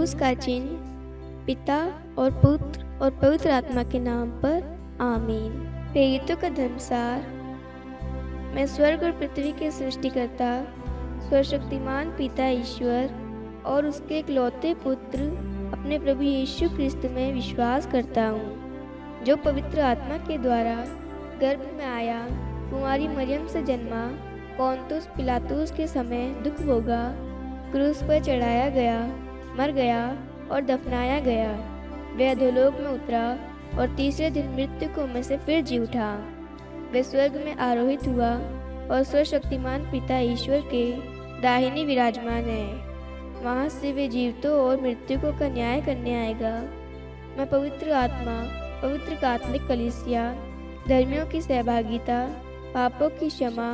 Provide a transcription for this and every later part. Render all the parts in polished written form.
क्रूस का चिन्ह पिता और पुत्र और पवित्र आत्मा के नाम पर आमीन। प्रेरितों का धर्मसार। मैं स्वर्ग और पृथ्वी के सृष्टिकर्ता सर्वशक्तिमान पिता ईश्वर और उसके इकलौते पुत्र अपने प्रभु यीशु क्रिस्त में विश्वास करता हूँ, जो पवित्र आत्मा के द्वारा गर्भ में आया, कुंवारी मरियम से जन्मा, पोंतुस पिलातुस के समय दुख भोगा, क्रूस पर चढ़ाया गया, मर गया और दफनाया गया। वह अधोलोक में उतरा और तीसरे दिन मृतकों में से फिर जी उठा। वह स्वर्ग में आरोहित हुआ और सर्वशक्तिमान पिता ईश्वर के दाहिने विराजमान है। वहाँ से वे जीवितों और मृतकों का न्याय करने आएगा। मैं पवित्र आत्मा, पवित्र कात्मिक कलीसिया, धर्मियों की सहभागिता, पापों की क्षमा,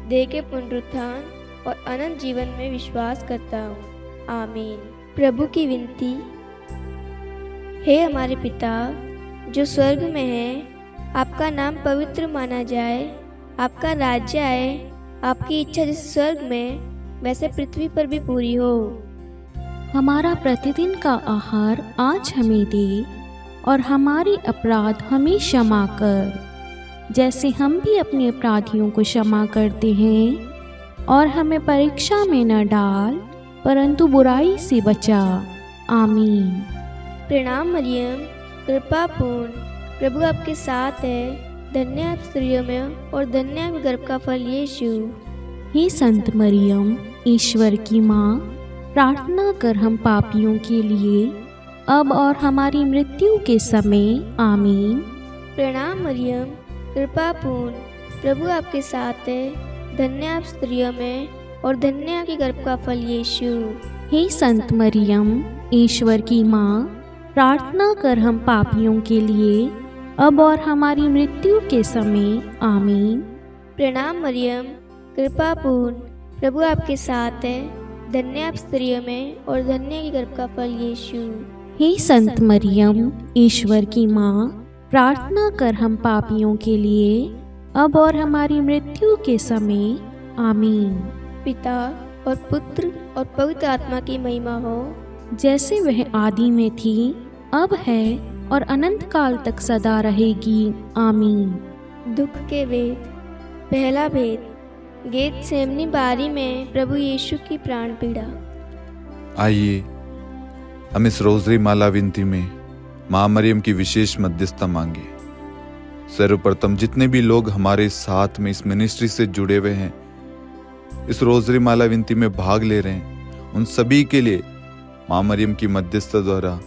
देह के पुनरुत्थान और अनंत जीवन में विश्वास करता हूँ। आमीन। प्रभु की विनती। हे हमारे पिता जो स्वर्ग में है, आपका नाम पवित्र माना जाए, आपका राज्य आए, आपकी इच्छा जैसे स्वर्ग में वैसे पृथ्वी पर भी पूरी हो। हमारा प्रतिदिन का आहार आज हमें दे और हमारे अपराध हमें क्षमा कर, जैसे हम भी अपने अपराधियों को क्षमा करते हैं, और हमें परीक्षा में न डाल परंतु बुराई से बचा। आमीन। प्रणाम मरियम, कृपा पूर्ण, प्रभु आपके साथ है। धन्य आप स्त्रियों में और धन्य आप गर्भ का फल यीशु। हे संत मरियम, ईश्वर की माँ, प्रार्थना कर हम पापियों के लिए अब और हमारी मृत्यु के समय। आमीन। प्रणाम मरियम, कृपा पूर्ण, प्रभु आपके साथ है। धन्य आप स्त्रियों में और धन्य आपके गर्भ का फल यीशु। हे संत मरियम, ईश्वर की माँ, प्रार्थना कर हम पापियों के लिए अब और हमारी मृत्यु के समय। आमीन। प्रणाम मरियम, कृपा पूर्ण, प्रभु आपके साथ है। धन्य आप स्त्रियों में और धन्य के गर्भ का फल यीशु। हे संत मरियम, ईश्वर की माँ, प्रार्थना कर हम पापियों के लिए अब और हमारी मृत्यु के समय। आमीन। पिता और पुत्र और पवित्र आत्मा की महिमा हो, जैसे वह आदि में थी, अब है और अनंत काल तक सदा रहेगी। आमीन। दुख के वेद। पहला भेद। गेतसेमनी बारी में प्रभु यीशु की प्राण पीड़ा। आइए हम इस रोजरी माला विनती में माँ मरियम की विशेष मध्यस्थता मांगे। सर्वप्रथम जितने भी लोग हमारे साथ में इस मिनिस्ट्री से जुड़े हुए हैं, इस रोजरी माला विनती में भाग ले रहे हैं, उन सभी के लिए माँ मरियम की मध्यस्थता द्वारा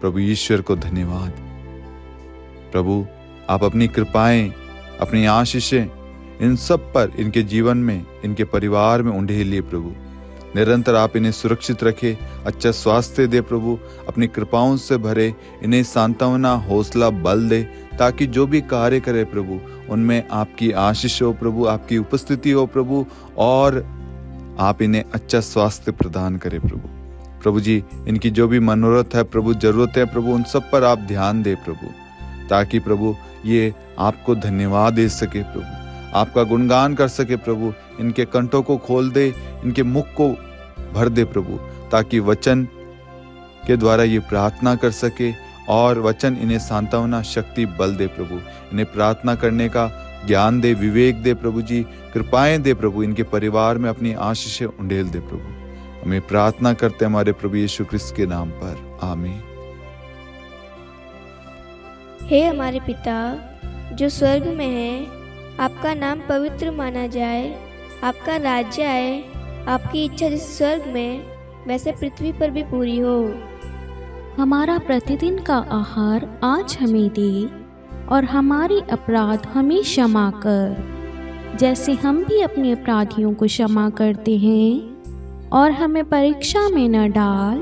प्रभु ईश्वर को धन्यवाद। प्रभु आप अपनी कृपाएं, अपनी आशीषें इन सब पर, इनके जीवन में, इनके परिवार में उंडेलिए। प्रभु निरंतर आप इन्हें सुरक्षित रखे, अच्छा स्वास्थ्य दे प्रभु, अपनी कृपाओं से भरे, इन्हें सांत्वना, हौसला, बल दे, ताकि जो भी कार्य करे प्रभु उनमें आपकी आशीष हो प्रभु, आपकी उपस्थिति हो प्रभु, और आप इन्हें अच्छा स्वास्थ्य प्रदान करें प्रभु। प्रभु जी इनकी जो भी मनोरथ है प्रभु, जरूरत है प्रभु, उन सब पर आप ध्यान दे प्रभु, ताकि प्रभु ये आपको धन्यवाद दे सके प्रभु, आपका गुणगान कर सके प्रभु। इनके कंठों को खोल दे, इनके मुख को भर दे प्रभु, ताकि वचन के द्वारा ये प्रार्थना कर सके और वचन इन्हें सांत्वना, शक्ति, बल दे प्रभु। इन्हें प्रार्थना करने का ज्ञान दे, विवेक दे प्रभु जी, कृपाएं दे प्रभु, इनके परिवार में अपनी आशीषें उंडेल दे प्रभु। हमें प्रार्थना करते हमारे प्रभु यीशु क्रिस्त के नाम पर। आमीन। हे हमारे पिता जो स्वर्ग में है, आपका नाम पवित्र माना जाए, आपका राज्य आए, आपकी इच्छा जैसे स्वर्ग में वैसे पृथ्वी पर भी पूरी हो। हमारा प्रतिदिन का आहार आज हमें दे और हमारे अपराध हमें क्षमा कर, जैसे हम भी अपने अपराधियों को क्षमा करते हैं, और हमें परीक्षा में न डाल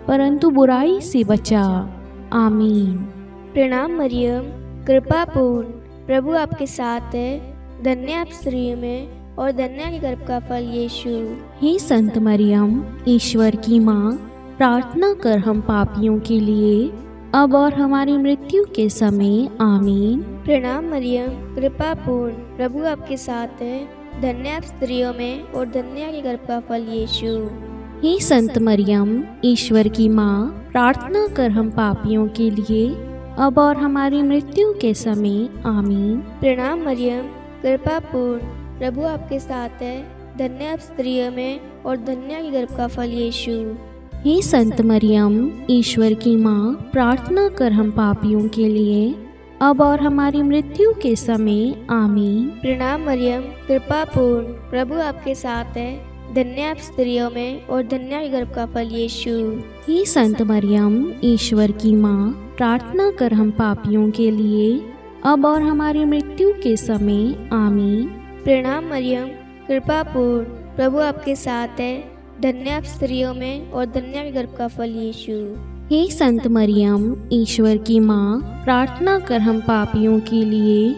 परंतु बुराई से बचा। आमीन। प्रणाम मरियम, कृपा पूर्ण, प्रभु आपके साथ है। धन्य आप स्त्रियों में और धन्य के गर्भ का फल यीशु। हे संत मरियम, ईश्वर की माँ, प्रार्थना कर हम पापियों के लिए अब और हमारी मृत्यु के समय। आमीन। प्रणाम मरियम, कृपा पूर्ण, प्रभु आपके साथ है। धन्य आप स्त्रियों में और धन्य के गर्भ का फल यीशु। हे संत मरियम, ईश्वर की माँ, प्रार्थना कर हम पापियों के लिए अब और हमारी मृत्यु के समय। आमीन। प्रणाम मरियम, कृपा पूर्ण, प्रभु आपके साथ है। धन्य आप स्त्रियों में और धन्य आपके गर्भ का फल यीशु। हे संत मरियम, ईश्वर की माँ, प्रार्थना कर हम पापियों के लिए अब और हमारी मृत्यु के समय। आमीन। प्रणाम मरियम, कृपा पूर्ण, प्रभु आपके साथ है। धन्य आप स्त्रियों में और धन्य आपके गर्भ का फल यीशु। हे संत मरियम, ईश्वर की माँ, प्रार्थना कर हम पापियों के लिए अब और हमारी मृत्यु के समय। आमीन। प्रणाम मरियम, कृपा पूर्ण, प्रभु आपके साथ है। धन्य आप स्त्रियों में और धन्य आपके गर्भ का फल यीशु। हे संत मरियम, ईश्वर की माँ, प्रार्थना कर हम पापियों के लिए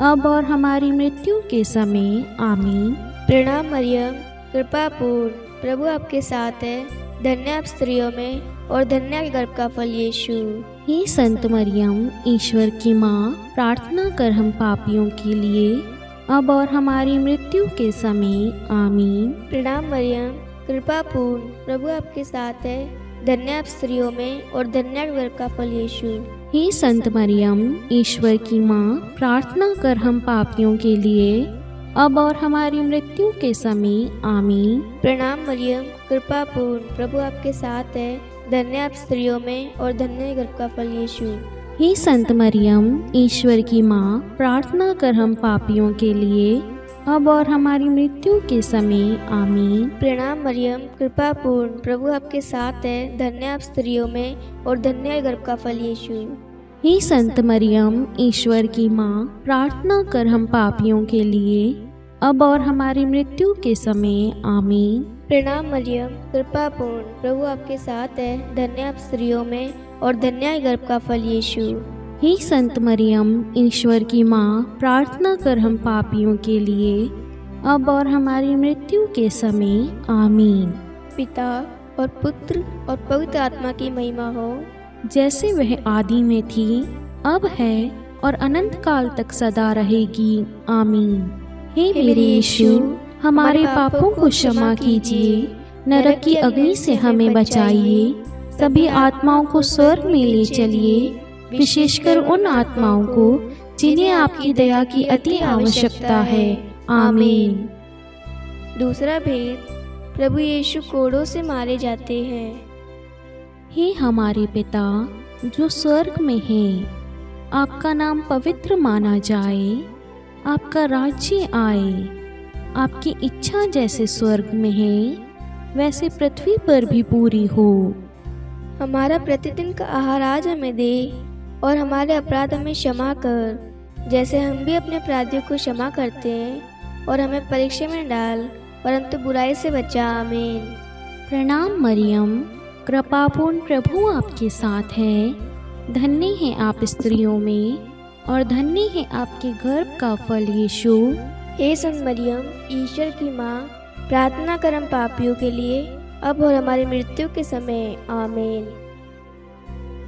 अब और हमारी मृत्यु के समय। आमीन। प्रणाम मरियम, कृपा पूर्ण, प्रभु आपके साथ है। धन्य आप स्त्रियों में और धन्य आपके गर्भ का फल यीशु। हे संत मरियम, ईश्वर की माँ, प्रार्थना कर हम पापियों के लिए अब और हमारी मृत्यु के समय। आमीन। प्रणाम मरियम, कृपा पूर्ण, प्रभु आपके साथ है। धन्य आप स्त्रियों में और धन्य आपके गर्भ का फल यीशु। हे संत मरियम, ईश्वर की माँ, प्रार्थना कर हम पापियों के लिए अब और हमारी मृत्यु के समय। आमीन। प्रणाम मरियम, कृपा पूर्ण, प्रभु आपके साथ है। धन्य आप स्त्रियों में और धन्य गर्भ का फल यीशु। हे संत मरियम, ईश्वर की माँ, प्रार्थना कर हम पापियों के लिए अब और हमारी मृत्यु के समय। आमीन। प्रणाम मरियम, कृपा पूर्ण, प्रभु आपके साथ है। धन्य आप स्त्रियों में और धन्य गर्भ का फल यीशु। हे संत मरियम, ईश्वर की माँ, प्रार्थना कर हम पापियों के लिए अब और हमारी मृत्यु के समय। आमीन। प्रणाम मरियम, कृपा पूर्ण, प्रभु आपके साथ है। धन्य आप स्त्रियों में और धन्य गर्भ का फल यीशु। हे संत मरियम, ईश्वर की माँ, प्रार्थना कर हम पापियों के लिए अब और हमारी मृत्यु के समय। आमीन। पिता और पुत्र और पवित्र आत्मा की महिमा हो, जैसे वह आदि में थी, अब है और अनंत काल तक सदा रहेगी। आमीन। हे मेरे यीशु, हमारे पापों को क्षमा कीजिए, नरक की अग्नि से हमें बचाइए, सभी आत्माओं को स्वर्ग में ले चलिए, विशेषकर उन आत्माओं को जिन्हें आपकी दया की अति आवश्यकता है। आमीन। दूसरा भेद, प्रभु यीशु कोड़ों से मारे जाते हैं। हे हमारे पिता जो स्वर्ग में है, आपका नाम पवित्र माना जाए, आपका राज्य आए, आपकी इच्छा जैसे स्वर्ग में है वैसे पृथ्वी पर भी पूरी हो। हमारा प्रतिदिन का आहार आज हमें दे और हमारे अपराध हमें क्षमा कर, जैसे हम भी अपने अपराधियों को क्षमा करते हैं, और हमें परीक्षा में डाल परंतु बुराई से बचा। आमीन। प्रणाम मरियम, कृपापूर्ण, प्रभु आपके साथ है। धन्य है आप स्त्रियों में और धन्य है आपके गर्भ का फल यीशु। हे संत मरियम, ईश्वर की माँ, प्रार्थना कर हम पापियों के लिए अब और हमारी मृत्यु के समय। आमीन।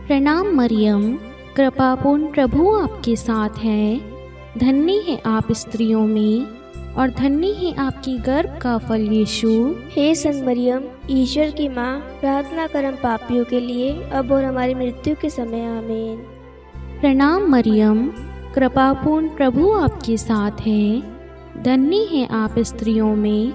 प्रणाम मरियम, कृपापूर्ण, प्रभु आपके साथ है। धन्य है आप स्त्रियों में और धन्य है आपकी गर्भ का फल यीशु। हे संत मरियम, ईश्वर की माँ, प्रार्थना कर हम पापियों के लिए अब और हमारी मृत्यु के समय। आमीन। प्रणाम मरियम, कृपापूर्ण, प्रभु आपके साथ है। धन्य है आप स्त्रियों में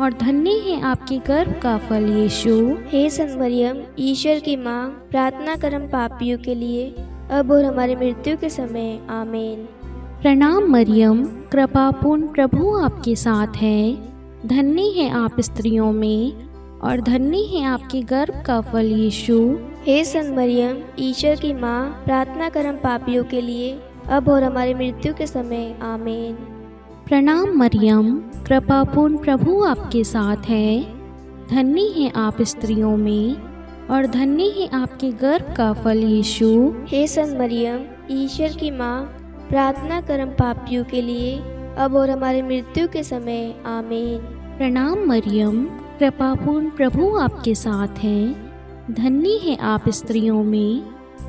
और धन्य है आपके गर्भ का फल यीशु। हे संत मरियम, ईश्वर की माँ, प्रार्थना कर हम पापियों के लिए अब और हमारी मृत्यु के समय। आमीन। प्रणाम मरियम, कृपापूर्ण, प्रभु आपके साथ है। धन्य है आप स्त्रियों में और धन्य है आपके गर्भ का फल यीशु। हे संत मरियम, ईश्वर की माँ, प्रार्थना कर हम पापियों के लिए अब और हमारी मृत्यु के समय। आमीन। प्रणाम मरियम, कृपापूर्ण, प्रभु आपके साथ है। धन्य है आप स्त्रियों में और धन्य है आपके गर्भ का फल यीशु। हे संत मरियम, ईश्वर की माँ, प्रार्थना कर हम पापियों के लिए अब और हमारी मृत्यु के समय। आमीन। प्रणाम मरियम, कृपापूर्ण, प्रभु आपके साथ है। धन्य है आप स्त्रियों में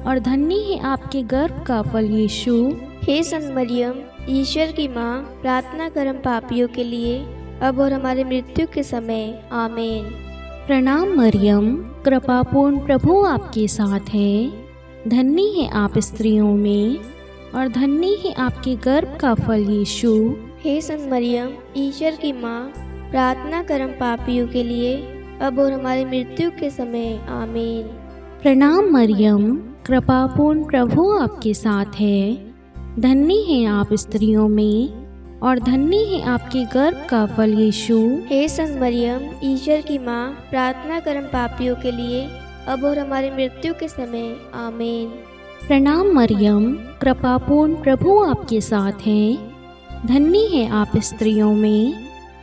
और धन्य है आपके गर्भ का फल यीशु। हे संत मरियम, ईश्वर की माँ, प्रार्थना कर हम पापियों के लिए अब और हमारी मृत्यु के समय। आमीन। प्रणाम मरियम, कृपापूर्ण प्रभु आपके साथ है। धन्य है आप स्त्रियों में और धन्य है आपके गर्भ का फल यीशु। हे संत मरियम, ईश्वर की माँ, प्रार्थना कर हम पापियों के लिए, अब और हमारी मृत्यु के समय। आमीन। प्रणाम मरियम, कृपापूर्ण प्रभु आपके साथ है। धन्य है आप स्त्रियों में और धन्य है आपके गर्भ का फल यीशु। हे संत मरियम, ईश्वर की माँ, प्रार्थना कर हम पापियों के लिए, अब और हमारी मृत्यु के समय। आमीन। प्रणाम मरियम, कृपापूर्ण प्रभु आपके साथ है। धन्य है आप स्त्रियों में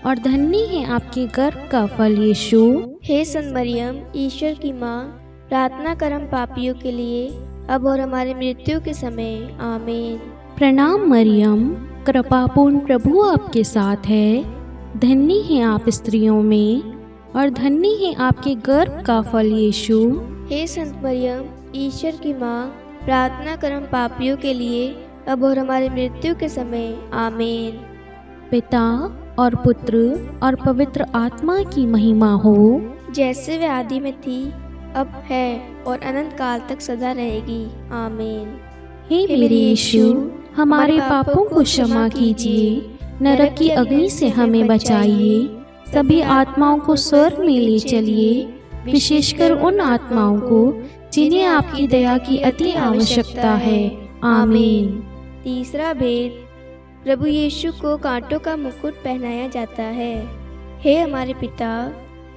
और धन्य है आपके गर्भ का फल यीशु। हे संत मरियम, ईश्वर की माँ, प्रार्थना कर हम पापियों के लिए, अब और हमारी मृत्यु के समय। आमीन। प्रणाम मरियम, कृपापूर्ण प्रभु आपके साथ है। धन्य है आप स्त्रियों में और धन्य है आपके गर्भ का फल यीशु। हे संत मरियम, ईश्वर की माँ, प्रार्थना कर हम पापियों के लिए, अब और हमारी मृत्यु के समय। आमीन। पिता और पुत्र और पवित्र आत्मा की महिमा हो, जैसे वे आदि में थी, अब है और अनंत काल तक सदा रहेगी। आमीन। हे मेरे यीशु, हमारे पापों को क्षमा कीजिए, नरक की अग्नि से हमें बचाइए, सभी आत्माओं को स्वर्ग में ले चलिए, विशेषकर उन आत्माओं को जिन्हें आपकी दया की अति आवश्यकता है। आमीन। तीसरा भेद, प्रभु यीशु को कांटों का मुकुट पहनाया जाता है। हे हमारे पिता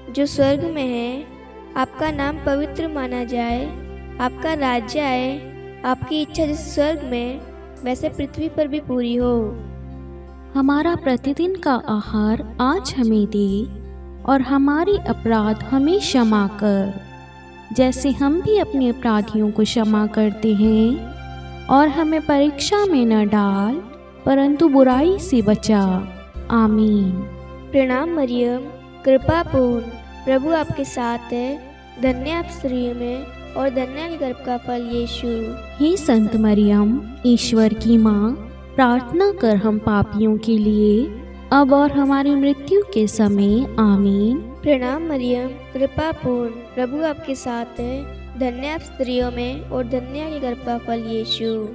जो स्वर्ग में है, आपका नाम पवित्र माना जाए, आपका राज्य आए, आपकी इच्छा जैसे स्वर्ग में वैसे पृथ्वी पर भी पूरी हो। हमारा प्रतिदिन का आहार आज हमें दे और हमारे अपराध हमें क्षमा कर, जैसे हम भी अपने अपराधियों को क्षमा करते हैं, और हमें परीक्षा में न डाल परंतु बुराई से बचा। आमीन। प्रणाम मरियम, कृपापूर्ण प्रभु आपके साथ है। धन्य आप स्त्रियों में और धन्य गर्भ का फल यीशु। हे संत मरियम, ईश्वर की माँ, प्रार्थना कर हम पापियों के लिए, अब और हमारी मृत्यु के समय। आमीन। प्रणाम मरियम, कृपापूर्ण प्रभु आपके साथ है। धन्य आप स्त्रियों में और धन्य गर्भ का फल यीशु।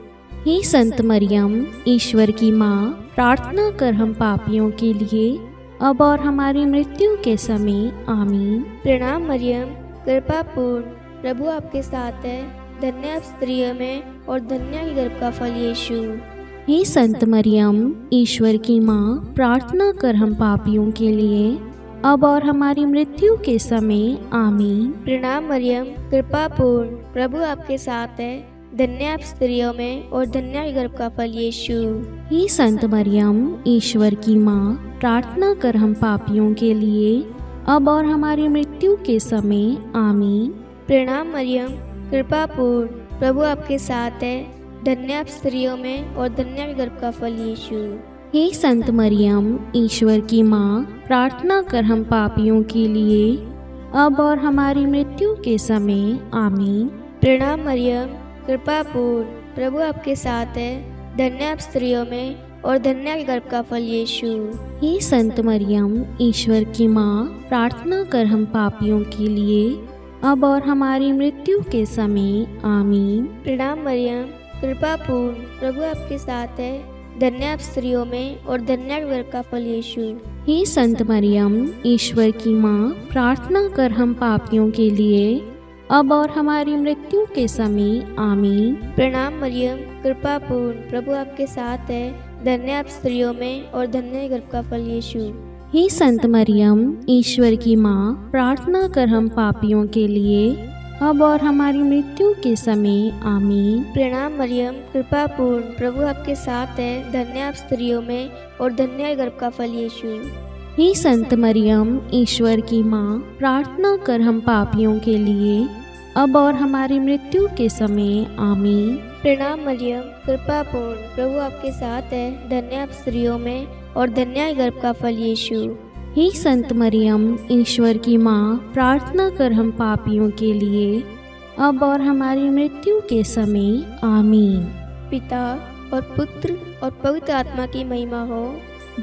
हे संत मरियम, ईश्वर की माँ, प्रार्थना कर हम पापियों के लिए, अब और हमारी मृत्यु के समय। आमीन। प्रणाम मरियम, कृपापूर्ण प्रभु आपके साथ है। धन्य आप स्त्रियों में और धन्य गर्भ का फल यीशु। हे संत मरियम, ईश्वर की माँ, प्रार्थना कर हम पापियों के लिए, अब और हमारी मृत्यु के समय। आमीन। प्रणाम मरियम, कृपापूर्ण प्रभु आपके साथ है। धन्य आप स्त्रियों में और धन्य गर्भ का फल यीशु। हे संत मरियम, ईश्वर की माँ, प्रार्थना कर हम पापियों के लिए, अब और हमारी मृत्यु के समय। आमीन। प्रणाम मरियम, कृपापूर्ण प्रभु आपके साथ है। धन्य आप स्त्रियों में और धन्य गर्भ का फल यीशु। हे संत मरियम, ईश्वर की माँ, प्रार्थना कर हम पापियों के लिए, अब और हमारी मृत्यु के समय। आमीन। प्रणाम मरियम, कृपापूर्ण प्रभु आपके साथ है। धन्य आप स्त्रियों में और धन्य गर्भ का फल यीशु। हे संत मरियम, ईश्वर की माँ, प्रार्थना कर हम पापियों के लिए, अब और हमारी मृत्यु के समय। आमीन। प्रणाम मरियम, कृपापूर्ण प्रभु आपके साथ है। धन्य आप स्त्रियों में और धन्य गर्भ का फल यीशु। हे संत मरियम, ईश्वर की माँ, प्रार्थना कर हम पापियों के लिए, अब और हमारी मृत्यु के समय। आमीन। प्रणाम मरियम, कृपापूर्ण प्रभु आपके साथ है। धन्य आप स्त्रियों में और धन्य गर्भ का फल यीशु। हे संत मरियम, ईश्वर की माँ, प्रार्थना कर हम पापियों के लिए, अब और हमारी मृत्यु के समय। आमीन। प्रणाम मरियम, कृपापूर्ण प्रभु आपके साथ है। धन्य आप स्त्रियों में और धन्य गर्भ का फल यीशु। हे संत मरियम, ईश्वर की माँ, प्रार्थना कर हम पापियों के लिए, अब और हमारी मृत्यु के समय। आमीन। प्रणाम मरियम, कृपापूर्ण प्रभु आपके साथ है। धन्य आप स्त्रियों में और धन्य गर्भ का फल यीशु। हे संत मरियम, ईश्वर की माँ, प्रार्थना कर हम पापियों के लिए, अब और हमारी मृत्यु के समय। आमीन। पिता और पुत्र और पवित्र आत्मा की महिमा हो,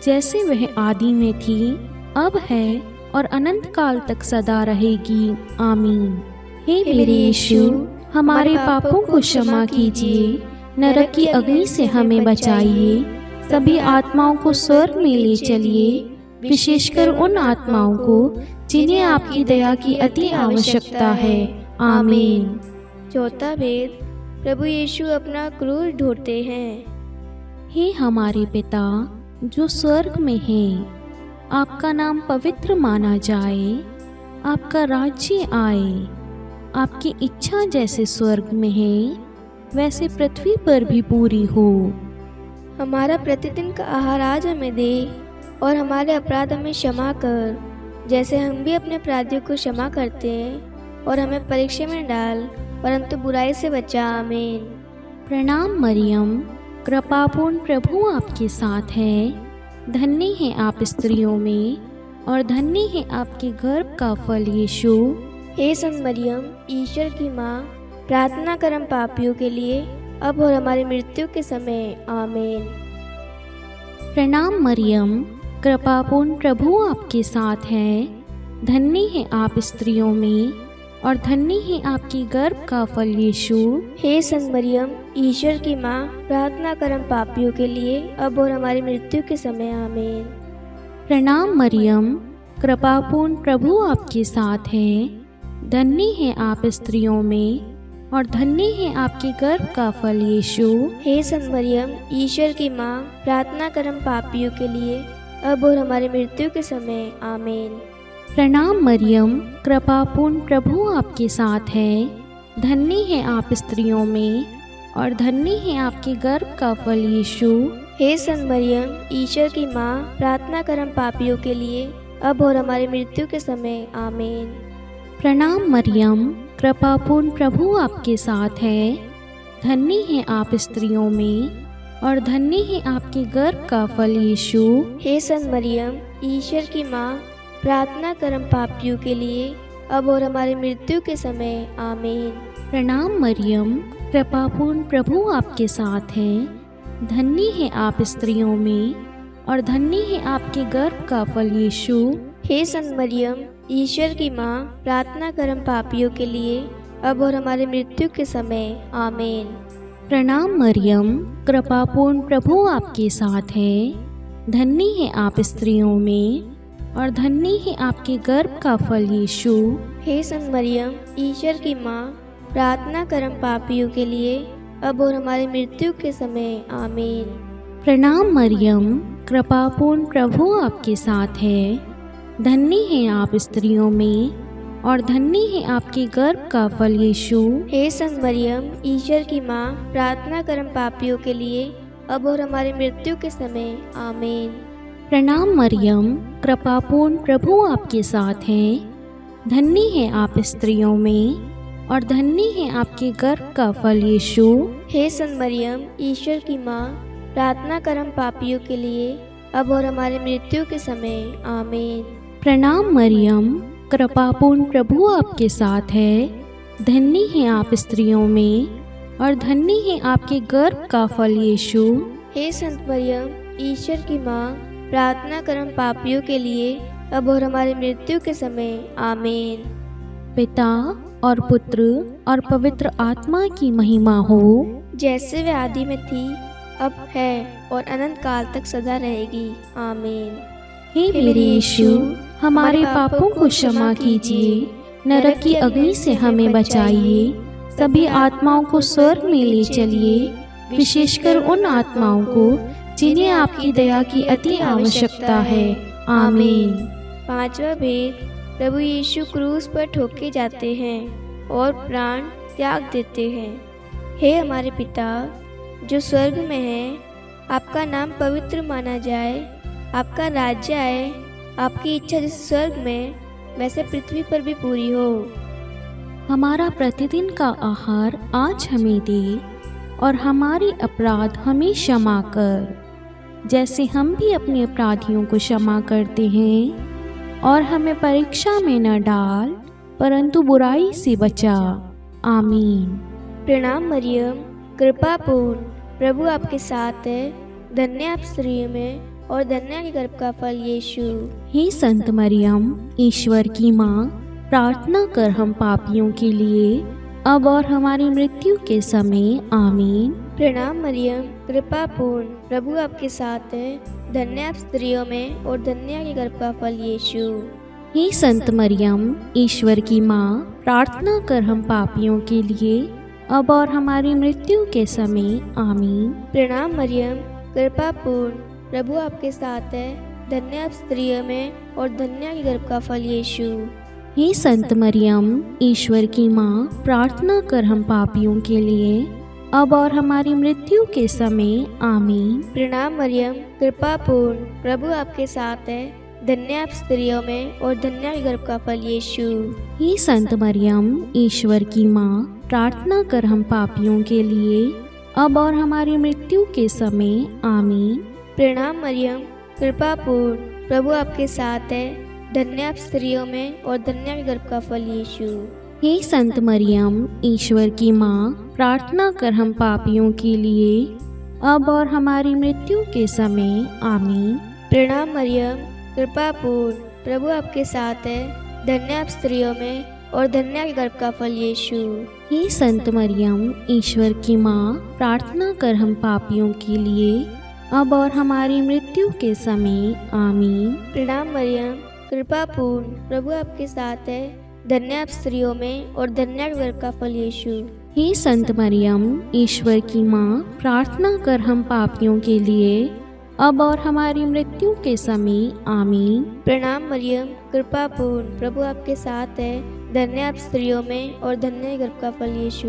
जैसे वह आदि में थी, अब है और अनंत काल तक सदा रहेगी। आमीन। हे मेरे यीशु, हमारे पापों को क्षमा कीजिए, नरक की अग्नि से हमें बचाइए, सभी आत्माओं को स्वर्ग में ले चलिए, विशेषकर उन आत्माओं को जिन्हें आपकी दया की अति आवश्यकता है। आमीन। चौथा भेद, प्रभु यीशु अपना क्रूस ढोते हैं। हे हमारे पिता जो स्वर्ग में है, आपका नाम पवित्र माना जाए, आपका राज्य आए, आपकी इच्छा जैसे स्वर्ग में है वैसे पृथ्वी पर भी पूरी हो। हमारा प्रतिदिन का आहार आज हमें दे, और हमारे अपराध हमें क्षमा कर, जैसे हम भी अपने अपराधियों को क्षमा करते हैं, और हमें परीक्षा में डाल, परंतु बुराई से बचा। आमीन। प्रणाम मरियम, कृपापूर्ण प्रभु आपके साथ है, धन्य है आप स्त्रियों में, और धन्य है आपके गर्भ का फल यीशु। हे संत मरियम, ईश्वर की माँ, प्रार्थना कर हम पापियों के लिए, अब और हमारी मृत्यु के समय। आमीन। प्रणाम मरियम, कृपापूर्ण प्रभु आपके साथ है, धन्य है आप स्त्रियों में, और धन्य है आपकी गर्भ का फल यीशु। हे संत मरियम, ईश्वर की माँ, प्रार्थना कर हम पापियों के लिए, अब और हमारी मृत्यु के समय। आमीन। प्रणाम मरियम, कृपापूर्ण प्रभु आपके साथ है, धन्य है आप स्त्रियों में, और धन्य है आपके गर्भ का फल यीशु। हे संत मरियम, ईश्वर की माँ, प्रार्थना कर हम पापियों के लिए, अब और हमारी मृत्यु के समय। आमीन। प्रणाम मरियम, कृपापूर्ण प्रभु आपके साथ है, धन्य है आप स्त्रियों में, और धन्य है आपके गर्भ का फल यीशु। हे संत मरियम, ईश्वर की माँ, प्रार्थना कर हम पापियों के लिए, अब और हमारी मृत्यु के समय। आमीन। प्रणाम मरियम, कृपापूर्ण प्रभु आपके साथ है, धन्य है आप स्त्रियों में, और धन्य है आपके गर्भ का फल यीशु। हे संत मरियम, ईश्वर की माँ, प्रार्थना कर हम पापियों के लिए, अब और हमारी मृत्यु के समय। आमीन। प्रणाम मरियम, कृपापूर्ण प्रभु आपके साथ है, धन्य है आप स्त्रियों में, और धन्य है आपके गर्भ का फल यीशु। हे संत मरियम, ईश्वर की माँ, प्रार्थना कर हम पापियों के लिए, अब और हमारी मृत्यु के समय। आमीन। प्रणाम मरियम, कृपापूर्ण प्रभु आपके साथ है, धन्य है आप स्त्रियों में, और धन्य है आपके गर्भ का फल यीशु। हे संत मरियम, ईश्वर की माँ, प्रार्थना कर हम पापियों के लिए, अब और हमारी मृत्यु के समय। आमीन। प्रणाम मरियम, कृपापूर्ण प्रभु आपके साथ है, धन्य है आप स्त्रियों में, और धन्य है आपके गर्भ का फल यीशु। हे संत मरियम, ईश्वर की माँ, प्रार्थना कर हम पापियों के लिए, अब और हमारी मृत्यु के समय। आमीन। प्रणाम मरियम, कृपापूर्ण प्रभु आपके साथ है, धन्य है आप स्त्रियों में, और धन्य है आपके गर्भ का फल यीशु। हे संत मरियम, ईश्वर की माँ, प्रार्थना कर हम पापियों के लिए, अब और हमारी मृत्यु के समय। आमीन। प्रणाम मरियम, कृपापूर्ण प्रभु आपके साथ है, धन्य है आप स्त्रियों में, और धन्य है आपके गर्भ का फल यीशु। हे संत मरियम, ईश्वर की माँ, प्रार्थना कर हम पापियों के लिए, अब और हमारी मृत्यु के समय। आमीन। पिता और पुत्र और पवित्र आत्मा की महिमा हो, जैसे वे आदि में थी, अब है, और अनंत काल तक सदा रहेगी। आमीन। हे मेरे यीशु, हमारे पापों को क्षमा कीजिए, नरक की अग्नि से हमें बचाइए, सभी आत्माओं को स्वर्ग में ले चलिए, विशेषकर उन आत्माओं को जिन्हें आपकी दया की अति आवश्यकता है। आमीन। पांचवा भेद, प्रभु यीशु क्रूस पर ठोके जाते हैं और प्राण त्याग देते हैं। हे हमारे पिता जो स्वर्ग में है, आपका नाम पवित्र माना जाए, आपका राज्य आए, आपकी इच्छा जैसे स्वर्ग में वैसे पृथ्वी पर भी पूरी हो। हमारा प्रतिदिन का आहार आज हमें दे, और हमारे अपराध हमें क्षमा कर, जैसे हम भी अपने अपराधियों को क्षमा करते हैं, और हमें परीक्षा में न डाल, परंतु बुराई से बचा। आमीन। प्रणाम मरियम, कृपापूर्ण, प्रभु आपके साथ है, धन्य आप स्त्रियों में, और धन्य के गर्भ का फल यीशु। हे संत मरियम, ईश्वर की माँ, प्रार्थना कर हम पापियों के लिए, अब और हमारी मृत्यु के समय। आमीन। प्रणाम मरियम, कृपा पूर्ण, प्रभु आपके साथ है, धन्य आप स्त्रियों में और धन्य के गर्भ का फल यीशु। हे संत मरियम, ईश्वर की माँ, प्रार्थना कर हम पापियों के लिए, अब और हमारी मृत्यु के समय। आमीन। प्रणाम मरियम, कृपा पूर्ण, प्रभु आपके साथ है, धन्य आप स्त्रियों में और धन्य के गर्भ का फल यीशु। हे संत मरियम, ईश्वर की माँ, प्रार्थना कर हम पापियों के लिए, अब और हमारी मृत्यु के समय। आमीन। प्रणाम मरियम, कृपा पूर्ण, प्रभु आपके साथ है, धन्य आप स्त्रियों में और धन्य के गर्भ का फल यीशु। हे संत मरियम, ईश्वर की माँ, प्रार्थना कर हम पापियों के लिए, अब और हमारी मृत्यु के समय। आमीन। प्रणाम मरियम, कृपा पूर्ण, प्रभु आपके साथ है, धन्य आप स्त्रियों में और धन्य के गर्भ का फल यीशु। हे संत मरियम, ईश्वर की माँ, प्रार्थना कर हम पापियों के लिए, अब और हमारी मृत्यु के समय। आमीन। प्रणाम मरियम, कृपा पूर्ण, प्रभु आपके साथ है, धन्य आप स्त्रियों में और धन्य के गर्भ का फल यीशु। हे संत मरियम, ईश्वर की माँ, प्रार्थना कर हम पापियों के लिए, अब और हमारी मृत्यु के समय। आमीन। प्रणाम मरियम, कृपा पूर्ण, प्रभु आपके साथ है, धन्य आप स्त्रियों में और धन्य के गर्भ का फल यीशु। हे संत मरियम, ईश्वर की माँ, प्रार्थना कर हम पापियों के लिए, अब और हमारी मृत्यु के समय। आमीन। प्रणाम मरियम, कृपा पूर्ण, प्रभु आपके साथ है, धन्य आप स्त्रियों में और धन्य के गर्भ का फल यीशु।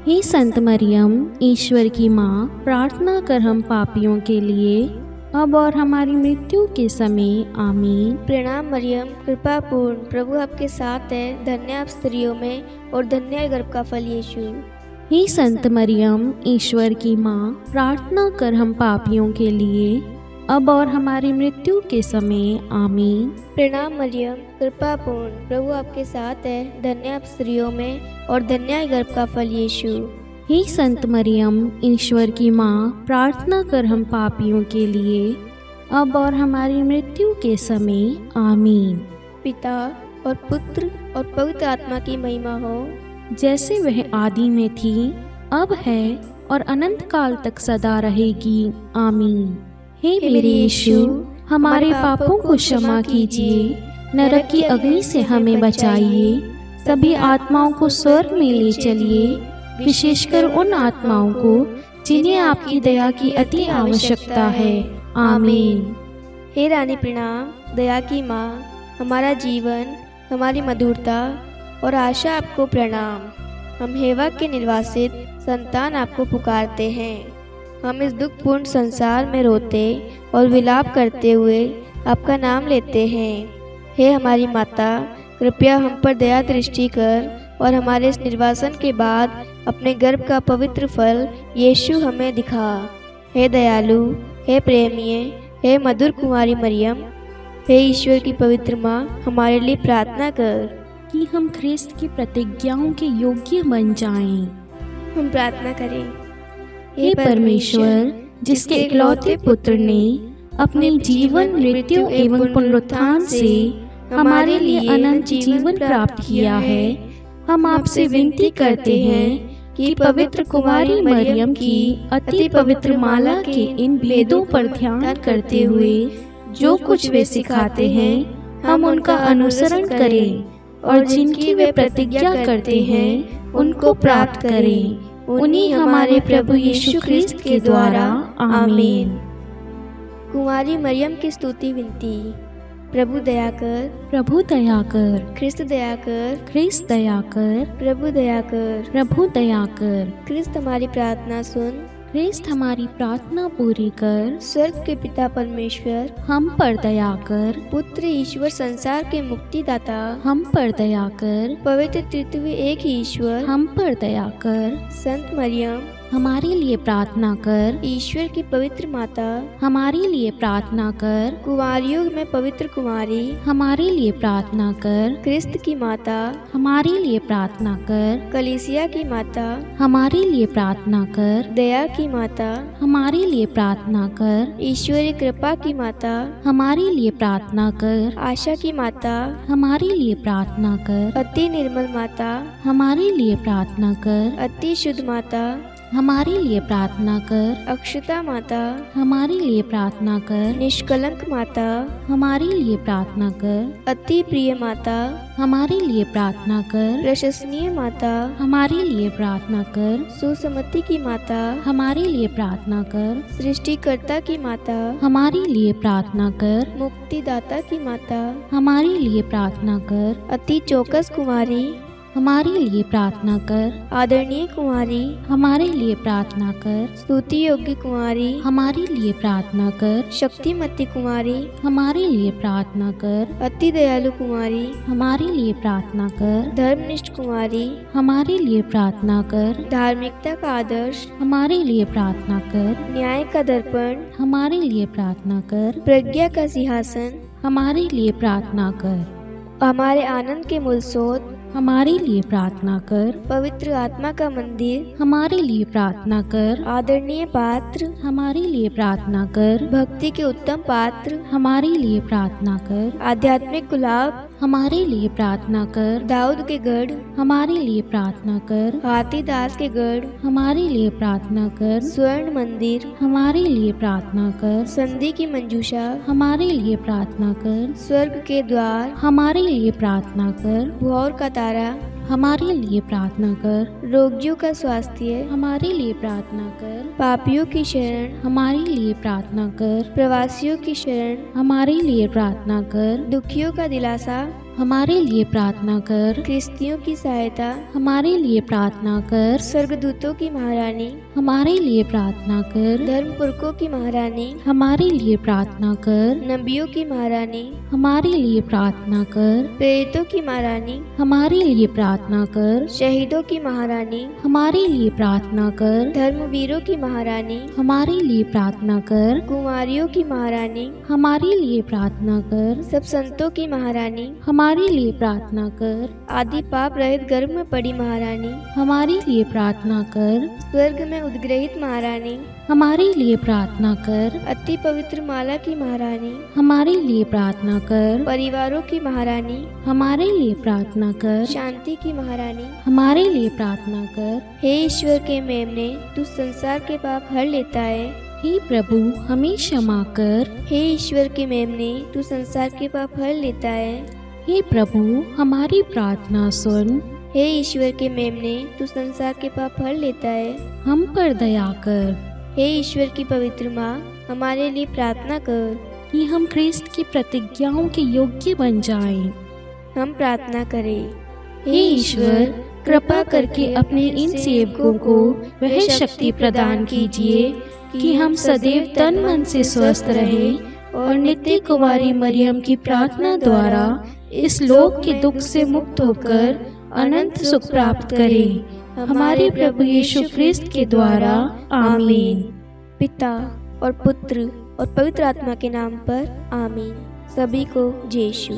हे संत मरियम, ईश्वर की माँ, प्रार्थना कर हम पापियों के लिए, अब और हमारी मृत्यु के समय। आमीन। प्रणाम मरियम, कृपा पूर्ण, प्रभु आपके साथ है, धन्य आप स्त्रियों में और धन्य के गर्भ का फल यीशु। हे संत मरियम, ईश्वर की माँ, प्रार्थना कर हम पापियों के लिए, अब और हमारी मृत्यु के समय। आमीन। प्रणाम मरियम, कृपा पूर्ण, प्रभु आपके साथ है, धन्य आप स्त्रियों में और धन्य के गर्भ का फल यीशु। हे संत मरियम, ईश्वर की माँ, प्रार्थना कर हम पापियों के लिए, अब और हमारी मृत्यु के समय। आमीन। पिता और पुत्र और पवित्र आत्मा की महिमा हो, जैसे वह आदि में थी, अब है और अनंत काल तक सदा रहेगी। आमीन। हे मेरे यीशु, हमारे पापों को क्षमा कीजिए, नरक की अग्नि से हमें बचाइए, सभी आत्माओं को स्वर्ग में ले चलिए, विशेषकर उन आत्माओं को जिन्हें आपकी दया की अति आवश्यकता है। आमीन। हे रानी प्रणाम, दया की माँ, हमारा जीवन, हमारी मधुरता और आशा आपको प्रणाम। हम हेवा के निर्वासित संतान आपको पुकारते हैं। हम इस दुखपूर्ण संसार में रोते और विलाप करते हुए आपका नाम लेते हैं। हे हमारी माता, कृपया हम पर दया दृष्टि कर और हमारे इस निर्वासन के बाद अपने गर्भ का पवित्र फल यीशु हमें दिखा। हे दयालु, हे प्रेमीय, हे मधुर कुमारी मरियम, हे ईश्वर की पवित्र माँ, हमारे लिए प्रार्थना कर कि हम ख्रिस्त की प्रतिज्ञाओं के योग्य बन जाएं। हम प्रार्थना करें। हे परमेश्वर, जिसके इकलौते पुत्र ने अपने जीवन, मृत्यु एवं पुनरुत्थान से हमारे लिए अनंत जीवन प्राप्त किया है, हम आपसे विनती करते हैं कि पवित्र कुमारी मरियम की अति पवित्र माला के इन भेदों पर ध्यान करते हुए जो कुछ वे सिखाते हैं, हम उनका अनुसरण करें और जिनकी वे प्रतिज्ञा करते हैं उनको प्राप्त करें। उन्हीं हमारे प्रभु यीशु ख्रिस्त के द्वारा। आमीन। कुमारी मरियम की स्तुति विनती। प्रभु दया कर, प्रभु दया कर, ख्रिस्त दया कर, ख्रिस्त दया कर, प्रभु दया कर, प्रभु दया कर। ख्रिस्त हमारी प्रार्थना सुन, ख्रिस्त हमारी प्रार्थना पूरी कर। स्वर्ग के पिता परमेश्वर, हम पर दया कर। पुत्र ईश्वर संसार के मुक्तिदाता, हम पर दया कर। पवित्र तृतीय एक ही ईश्वर, हम पर दया कर। संत मरियम, हमारे लिए प्रार्थना कर। ईश्वर की पवित्र माता, हमारे लिए प्रार्थना कर। कुंवारियों में पवित्र कुमारी, हमारे लिए प्रार्थना कर। क्रिस्त की माता, हमारे लिए प्रार्थना कर। कलीसिया की माता, हमारे लिए प्रार्थना कर। दया की माता, हमारे लिए प्रार्थना कर। ईश्वरीय कृपा की माता, हमारे लिए प्रार्थना कर। आशा की माता, हमारे लिए प्रार्थना कर। अति निर्मल माता, हमारे लिए प्रार्थना कर। अति शुद्ध माता, हमारे लिए प्रार्थना कर। अक्षता माता, हमारे लिए प्रार्थना कर। निष्कलंक माता, हमारे लिए प्रार्थना कर। अति प्रिय माता, हमारे लिए प्रार्थना कर। प्रशंसनीय माता, हमारे लिए प्रार्थना कर। सुसमति की माता, हमारे लिए प्रार्थना कर। सृष्टिकर्ता की माता, हमारे लिए प्रार्थना कर। मुक्तिदाता की माता, हमारे लिए प्रार्थना कर। अति चौकस कुमारी, हमारे लिए प्रार्थना कर। आदरणीय कुमारी, हमारे लिए प्रार्थना कर। स्तुति योग्य कुमारी, हमारे लिए प्रार्थना कर। शक्तिमती कुमारी, हमारे लिए प्रार्थना कर। अति दयालु कुमारी, हमारे लिए प्रार्थना कर। धर्मनिष्ठ कुमारी, हमारे लिए प्रार्थना कर। धार्मिकता का आदर्श, हमारे लिए प्रार्थना कर। न्याय का दर्पण, हमारे लिए प्रार्थना कर। प्रज्ञा का सिंहासन, हमारे लिए प्रार्थना कर। हमारे आनंद के मूल स्रोत, हमारे लिए प्रार्थना कर। पवित्र आत्मा का मंदिर, हमारे लिए प्रार्थना कर। आदरणीय पात्र, हमारे लिए प्रार्थना कर। भक्ति के उत्तम पात्र, हमारे लिए प्रार्थना कर। आध्यात्मिक गुलाब, हमारे लिए प्रार्थना कर। दाऊद के गढ़, हमारे लिए प्रार्थना कर। हाथीदास के गढ़, हमारे लिए प्रार्थना कर। स्वर्ण मंदिर, हमारे लिए प्रार्थना कर। संधि की मंजूषा, हमारे लिए प्रार्थना कर। स्वर्ग के द्वार, हमारे लिए प्रार्थना कर। भोर का तारा, हमारे लिए प्रार्थना कर। रोगियों का स्वास्थ्य, हमारे लिए प्रार्थना कर। पापियों की शरण, हमारे लिए प्रार्थना कर। प्रवासियों की शरण, हमारे लिए प्रार्थना कर। दुखियों का दिलासा, हमारे लिए प्रार्थना कर। ख्रिस्तियों की सहायता, हमारे लिए प्रार्थना कर। स्वर्गदूतों की महारानी, हमारे लिए प्रार्थना कर। धर्मपुरखों की महारानी, हमारे लिए प्रार्थना कर। नबियों की महारानी, हमारे लिए प्रार्थना कर। प्रेरितों की महारानी, हमारे लिए प्रार्थना कर। शहीदों की महारानी, हमारे लिए प्रार्थना कर। धर्मवीरों की महारानी, हमारे लिए प्रार्थना कर। कुमारियों की महारानी, हमारे लिए प्रार्थना कर। सब संतों की महारानी, हमारे लिए प्रार्थना कर। आदि पाप रहित गर्भ में पड़ी महारानी, हमारे लिए प्रार्थना कर। स्वर्ग में उद्ग्रहित महारानी, हमारे लिए प्रार्थना कर। अति पवित्र माला की महारानी, हमारे लिए प्रार्थना कर। परिवारों की महारानी, हमारे लिए प्रार्थना कर। शांति की महारानी, हमारे लिए प्रार्थना कर। हे ईश्वर के मेमने, तू संसार के पाप हर लेता है। हे प्रभु हमें क्षमा कर। हे ईश्वर के मेमने, तू संसार के पाप हर लेता है। हे प्रभु हमारी प्रार्थना सुन। हे ईश्वर के मेमने, तू संसार के पाप हर लेता है। हम पर दया कर। हे ईश्वर की पवित्र माँ, हमारे लिए प्रार्थना कर कि हम ख्रिस्त की प्रतिज्ञाओं के योग्य बन जाएं। हम प्रार्थना करें। हे ईश्वर कृपा करके अपने इन सेवकों को वह शक्ति प्रदान कीजिए कि हम सदैव तन मन से स्वस्थ रहें और नित्य कुमारी मरियम की प्रार्थना द्वारा इस लोक के दुख से मुक्त होकर अनंत सुख प्राप्त करें। हमारे प्रभु यीशु ख्रिस्त के द्वारा आमीन। पिता और पुत्र और पवित्र आत्मा के नाम पर आमीन। सभी को जय यीशु।